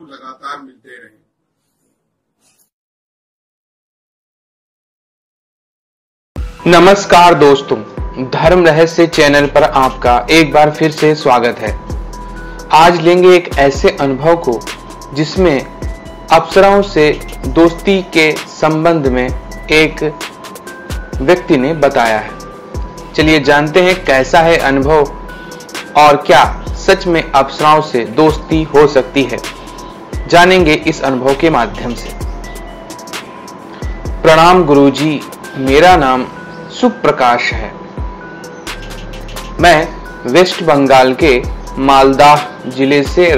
आपको लगातार मिलते रहें। नमस्कार दोस्तों, धर्म रहस्य चैनल पर आपका एक बार फिर से स्वागत है। आज लेंगे एक ऐसे अनुभव को जिसमें अप्सराओं से दोस्ती के संबंध में एक व्यक्ति ने बताया है। चलिए जानते हैं कैसा है अनुभव और क्या सच में अप्सराओं से दोस्ती हो सकती है। जानेंगे इस अनुभव के माध्यम से। प्रणाम गुरुजी, मेरा नाम सुप्रकाश है। मैं वेस्ट बंगाल के मालदाह जिले से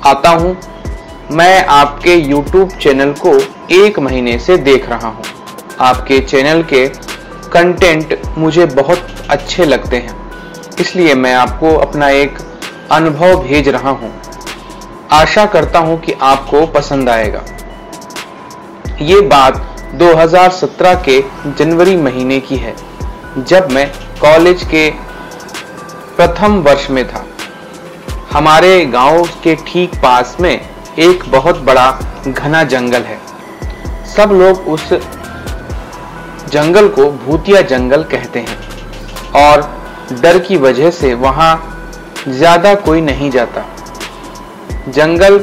आता हूं। मैं आपके YouTube चैनल को 1 महीने से देख रहा हूं। आपके चैनल के कंटेंट मुझे बहुत अच्छे लगते हैं, इसलिए मैं आपको अपना एक अनुभव भेज रहा हूं। आशा करता हूं कि आपको पसंद आएगा। ये बात 2017 के जनवरी महीने की है, जब मैं कॉलेज के प्रथम वर्ष में था। हमारे गांव के ठीक पास में एक बहुत बड़ा घना जंगल है। सब लोग उस जंगल को भूतिया जंगल कहते हैं और डर की वजह से वहां ज्यादा कोई नहीं जाता। जंगल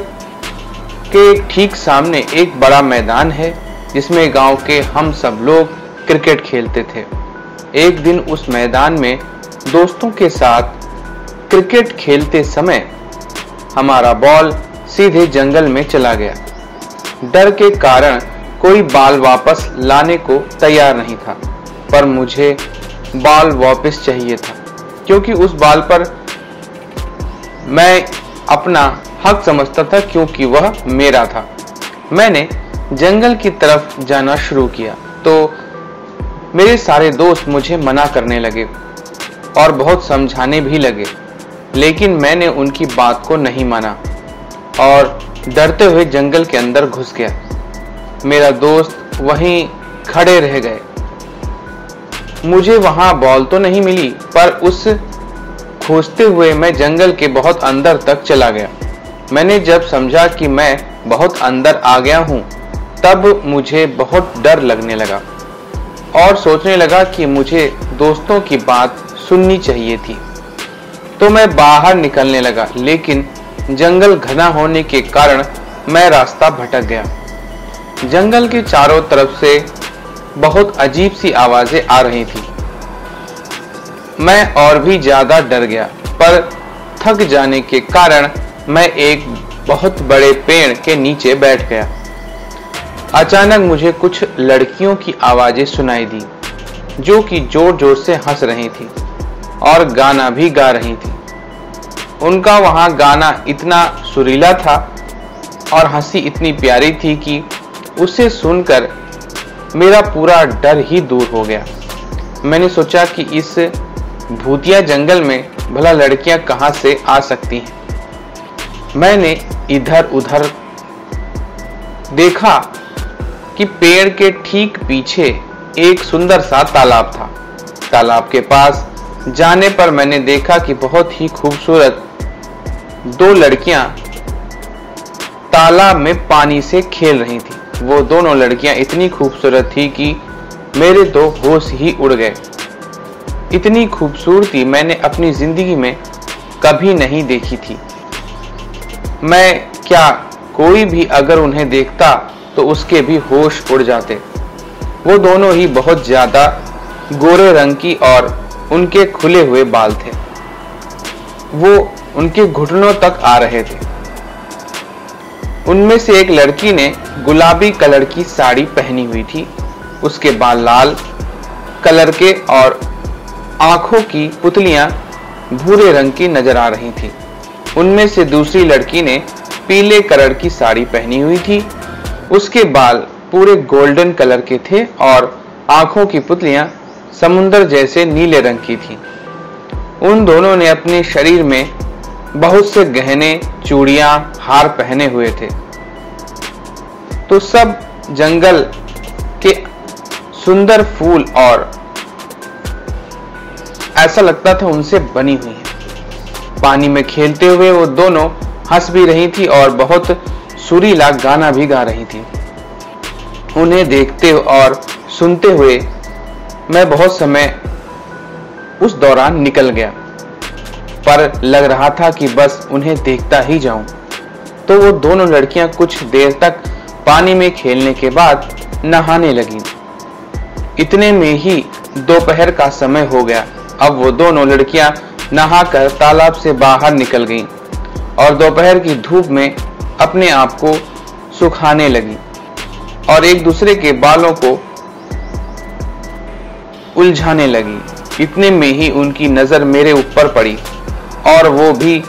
के ठीक सामने एक बड़ा मैदान है जिसमें गांव के हम सब लोग क्रिकेट खेलते थे। एक दिन उस मैदान में दोस्तों के साथ क्रिकेट खेलते समय हमारा बॉल सीधे जंगल में चला गया। डर के कारण कोई बॉल वापस लाने को तैयार नहीं था, पर मुझे बॉल वापस चाहिए था, क्योंकि उस बॉल पर मैं अपना हक समझता था, क्योंकि वह मेरा था। मैंने जंगल की तरफ जाना शुरू किया तो मेरे सारे दोस्त मुझे मना करने लगे और बहुत समझाने भी लगे, लेकिन मैंने उनकी बात को नहीं माना और डरते हुए जंगल के अंदर घुस गया। मेरा दोस्त वहीं खड़े रह गए। मुझे वहां बॉल तो नहीं मिली, पर उस खोजते हुए मैं जंगल के बहुत अंदर तक चला गया। मैंने जब समझा कि मैं बहुत अंदर आ गया हूं, तब मुझे बहुत डर लगने लगा और सोचने लगा कि मुझे दोस्तों की बात सुननी चाहिए थी। तो मैं बाहर निकलने लगा, लेकिन जंगल घना होने के कारण मैं रास्ता भटक गया। जंगल के चारों तरफ से बहुत अजीब सी आवाजें आ रही थी। मैं और भी ज्यादा डर गया, पर थक जाने के कारण मैं एक बहुत बड़े पेड़ के नीचे बैठ गया। अचानक मुझे कुछ लड़कियों की आवाजें सुनाई दी, जो कि जोर जोर से हंस रही थी और गाना भी गा रही थी। उनका वहां गाना इतना सुरीला था और हंसी इतनी प्यारी थी कि उसे सुनकर मेरा पूरा डर ही दूर हो गया। मैंने सोचा कि इस भूतिया जंगल में भला लड़कियां कहां से आ सकती हैं। मैंने इधर उधर देखा कि पेड़ के ठीक पीछे एक सुंदर सा तालाब था। तालाब के पास जाने पर मैंने देखा कि बहुत ही खूबसूरत 2 लड़कियां तालाब में पानी से खेल रही थी। वो दोनों लड़कियां इतनी खूबसूरत थी कि मेरे तो होश ही उड़ गए। इतनी खूबसूरती मैंने अपनी जिंदगी में कभी नहीं देखी थी। मैं क्या, कोई भी अगर उन्हें देखता तो उसके भी होश उड़ जाते। वो दोनों ही बहुत ज्यादा गोरे रंग की और उनके खुले हुए बाल थे। वो उनके घुटनों तक आ रहे थे। उनमें से एक लड़की ने गुलाबी कलर की साड़ी पहनी हुई थी। उसके बाल लाल कलर के और आंखों की पुतलियां भूरे रंग की नजर आ रही थी। उनमें से दूसरी लड़की ने पीले कलर की साड़ी पहनी हुई थी। उसके बाल पूरे गोल्डन कलर के थे और आंखों की पुतलियां समुद्र जैसे नीले रंग की थी। उन दोनों ने अपने शरीर में बहुत से गहने, चूड़ियां, हार पहने हुए थे। तो सब जंगल के सुंदर फूल और ऐसा लगता था उनसे बनी हुई है। पानी में खेलते हुए वो दोनों हंस भी रही थी और बहुत सुरीला गाना भी गा रही थी। उन्हें देखते और सुनते हुए मैं बहुत समय उस दौरान निकल गया, पर लग रहा था कि बस उन्हें देखता ही जाऊं। तो वो दोनों लड़कियां कुछ देर तक पानी में खेलने के बाद नहाने लगीं। इतने में ही दोपहर का समय हो गया। अब वो दोनों लड़कियां नहाकर तालाब से बाहर निकल गईं और दोपहर की धूप में अपने आप को सुखाने लगी और एक दूसरे के बालों को उलझाने लगी। इतने में ही उनकी नजर मेरे ऊपर पड़ी और वो भी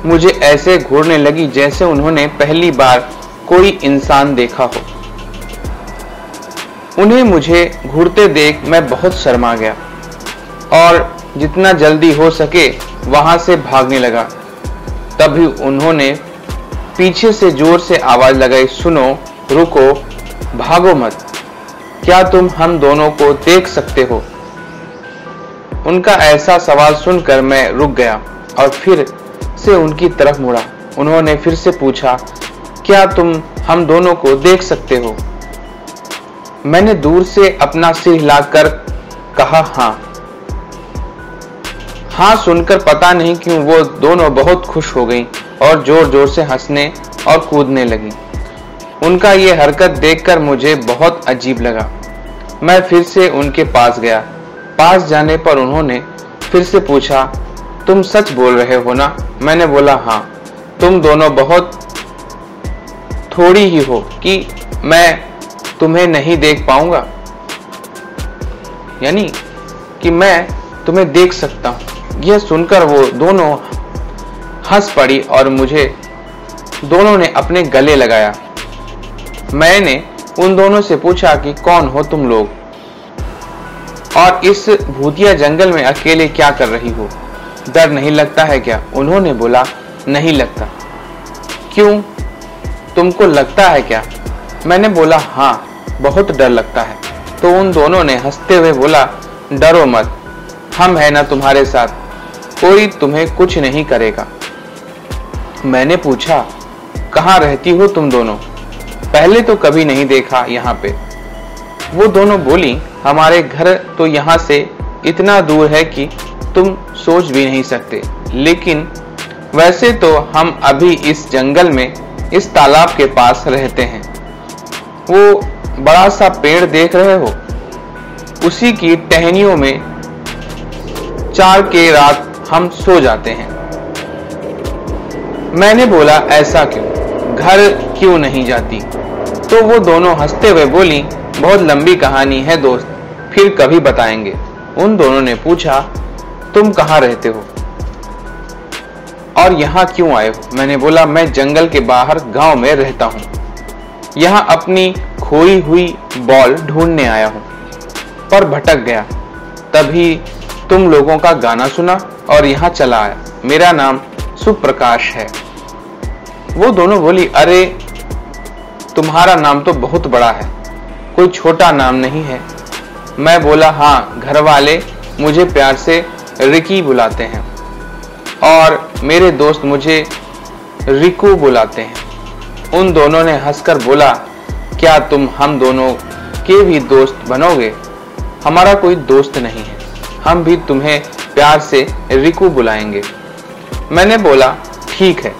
मुझे ऐसे घूरने लगी जैसे उन्होंने पहली बार कोई इंसान देखा हो। उन्हें मुझे घूरते देख मैं बहुत शर्मा गया और जितना जल्दी हो सके वहां से भागने लगा। तभी उन्होंने पीछे से जोर से आवाज लगाई, सुनो, रुको, भागो मत, क्या तुम हम दोनों को देख सकते हो? उनका ऐसा सवाल सुनकर मैं रुक गया और फिर से उनकी तरफ मुड़ा। उन्होंने फिर से पूछा, क्या तुम हम दोनों को देख सकते हो? मैंने दूर से अपना सिर हिलाकर कहा, हाँ। हाँ सुनकर पता नहीं क्यों वो दोनों बहुत खुश हो गईं और जोर जोर से हंसने और कूदने लगी। उनका ये हरकत देखकर मुझे बहुत अजीब लगा। मैं फिर से उनके पास गया। पास जाने पर उन्होंने फिर से पूछा, तुम सच बोल रहे हो ना? मैंने बोला, हाँ। तुम दोनों बहुत थोड़ी ही हो कि मैं तुम्हें नहीं देख पाऊंगा, यानी कि मैं तुम्हें देख सकता हूं। यह सुनकर वो दोनों हंस पड़ी और मुझे दोनों ने अपने गले लगाया। मैंने उन दोनों से पूछा कि कौन हो तुम लोग और इस भूतिया जंगल में अकेले क्या कर रही हो? डर नहीं लगता है क्या? उन्होंने बोला, नहीं लगता। क्यों, तुमको लगता है क्या? मैंने बोला, हाँ, बहुत डर लगता है। तो उन दोनों ने हंसते हुए बोला, डरो मत, हम है ना तुम्हारे साथ, कोई तुम्हें कुछ नहीं करेगा। मैंने पूछा, कहाँ रहती हो तुम दोनों? पहले तो कभी नहीं देखा यहाँ पे। वो दोनों बोली, हमारे घर तो यहाँ से इतना दूर है कि तुम सोच भी नहीं सकते, लेकिन वैसे तो हम अभी इस जंगल में इस तालाब के पास रहते हैं। वो बड़ा सा पेड़ देख रहे हो, उसी की टहनियों में 4 के रात हम सो जाते हैं। मैंने बोला, ऐसा क्यों, घर क्यों नहीं जाती? तो वो दोनों हंसते हुए बोली, बहुत लंबी कहानी है दोस्त, फिर कभी बताएंगे। उन दोनों ने पूछा, तुम कहाँ रहते हो और यहाँ क्यों आए हो? मैंने बोला, मैं जंगल के बाहर गांव में रहता हूँ, यहाँ अपनी खोई हुई बॉल ढूंढने आया हूँ, पर भटक गया। तभी तुम लोगों का गाना सुना और यहाँ चला आया। मेरा नाम सुप्रकाश है। वो दोनों बोली, अरे तुम्हारा नाम तो बहुत बड़ा है, कोई छोटा नाम नहीं है। मैं बोला, हाँ, घर वाले मुझे प्यार से रिकी बुलाते हैं और मेरे दोस्त मुझे रिकू बुलाते हैं। उन दोनों ने हंसकर बोला, क्या तुम हम दोनों के भी दोस्त बनोगे? हमारा कोई दोस्त नहीं है, हम भी तुम्हें प्यार से रिकू बुलाएंगे। मैंने बोला, ठीक है,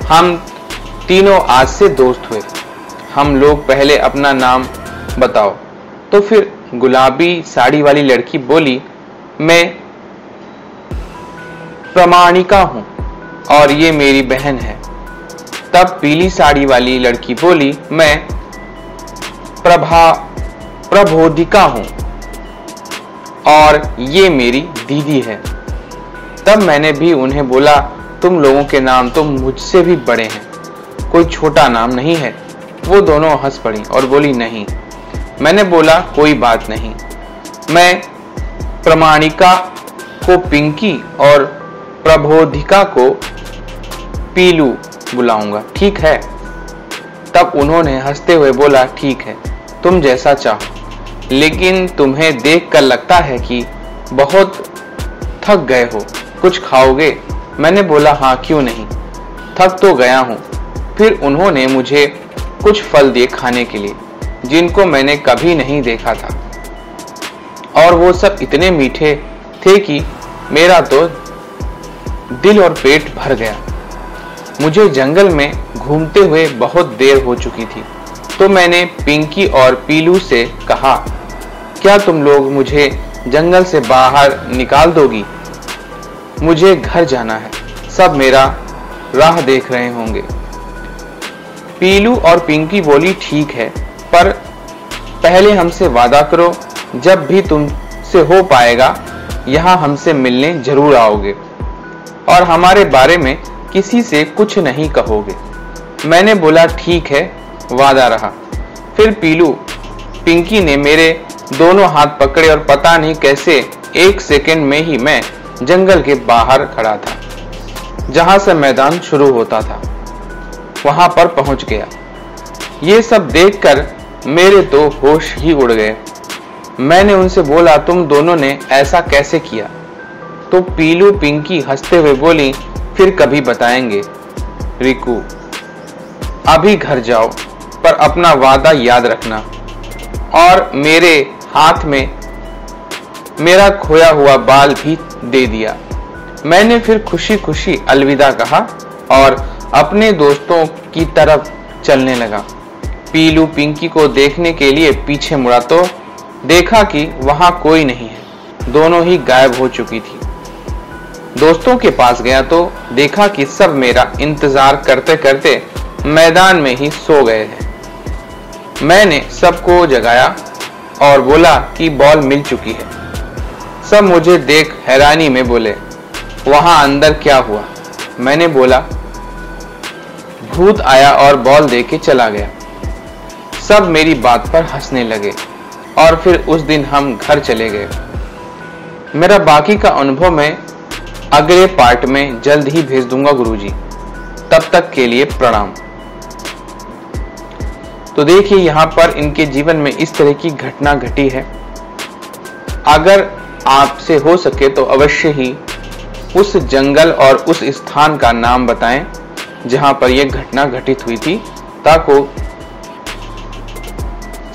हम तीनों आज से दोस्त हुए। हम लोग पहले अपना नाम बताओ। तो फिर गुलाबी साड़ी वाली लड़की बोली, मैं प्रमाणिका हूं और ये मेरी बहन है। तब पीली साड़ी वाली लड़की बोली, मैं प्रबोधिका हूं और ये मेरी दीदी है। तब मैंने भी उन्हें बोला, तुम लोगों के नाम तो मुझसे भी बड़े हैं, कोई छोटा नाम नहीं है। वो दोनों हंस पड़ी और बोली, नहीं। मैंने बोला, कोई बात नहीं, मैं प्रमाणिका को पिंकी और प्रबोधिका को पीलू बुलाऊंगा, ठीक है? तब उन्होंने हंसते हुए बोला, ठीक है, तुम जैसा चाहो, लेकिन तुम्हें देखकर लगता है कि बहुत थक गए हो, कुछ खाओगे? मैंने बोला, हाँ, क्यों नहीं। थक तो गया हूँ। फिर उन्होंने मुझे कुछ फल दिए खाने के लिए, जिनको मैंने कभी नहीं देखा था, और वो सब इतने मीठे थे कि मेरा तो दिल और पेट भर गया। मुझे जंगल में घूमते हुए बहुत देर हो चुकी थी, तो मैंने पिंकी और पीलू से कहा, क्या तुम लोग मुझे जंगल से बाहर निकाल दोगी? मुझे घर जाना है, सब मेरा राह देख रहे होंगे। पीलू और पिंकी बोली, ठीक है, पर पहले हमसे वादा करो, जब भी तुमसे हो पाएगा यहाँ हमसे मिलने जरूर आओगे और हमारे बारे में किसी से कुछ नहीं कहोगे। मैंने बोला, ठीक है, वादा रहा। फिर पीलू पिंकी ने मेरे दोनों हाथ पकड़े और पता नहीं कैसे 1 सेकंड में ही मैं जंगल के बाहर खड़ा था, जहां से मैदान शुरू होता था, वहां पर पहुंच गया। ये सब देखकर मेरे तो होश ही उड़ गए। मैंने उनसे बोला, तुम दोनों ने ऐसा कैसे किया? तो पीलू पिंकी हंसते हुए बोली, फिर कभी बताएंगे रिकू, अभी घर जाओ, पर अपना वादा याद रखना। और मेरे हाथ में मेरा खोया हुआ बाल भी दे दिया। मैंने फिर खुशी खुशी अलविदा कहा और अपने दोस्तों की तरफ चलने लगा। पीलू पिंकी को देखने के लिए पीछे मुड़ा तो देखा कि वहां कोई नहीं है, दोनों ही गायब हो चुकी थी। दोस्तों के पास गया तो देखा कि सब मेरा इंतजार करते करते मैदान में ही सो गए थे। मैंने सबको जगाया और बोला कि बॉल मिल चुकी है। सब मुझे देख हैरानी में बोले, वहां अंदर क्या हुआ? मैंने बोला, भूत आया और बॉल देके चला गया। सब मेरी बात पर हंसने लगे और फिर उस दिन हम घर चले गए। मेरा बाकी का अनुभव मैं अगले पार्ट में जल्द ही भेज दूंगा गुरुजी। तब तक के लिए प्रणाम। तो देखिए, यहाँ पर इनके जीवन में इस तरह की घटना घटी है। अगर आपसे हो सके तो अवश्य ही उस जंगल और उस स्थान का नाम बताएं जहां पर यह घटना घटित हुई थी, ताकि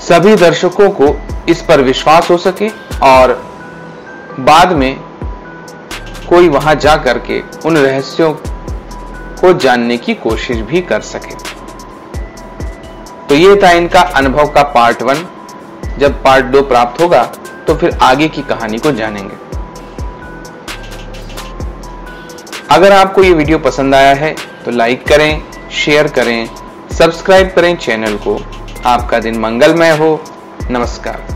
सभी दर्शकों को इस पर विश्वास हो सके और बाद में कोई वहां जा करके उन रहस्यों को जानने की कोशिश भी कर सके। तो ये था इनका अनुभव का पार्ट 1। जब पार्ट 2 प्राप्त होगा तो फिर आगे की कहानी को जानेंगे। अगर आपको ये वीडियो पसंद आया है तो लाइक करें, शेयर करें, सब्सक्राइब करें चैनल को। आपका दिन मंगलमय हो। नमस्कार।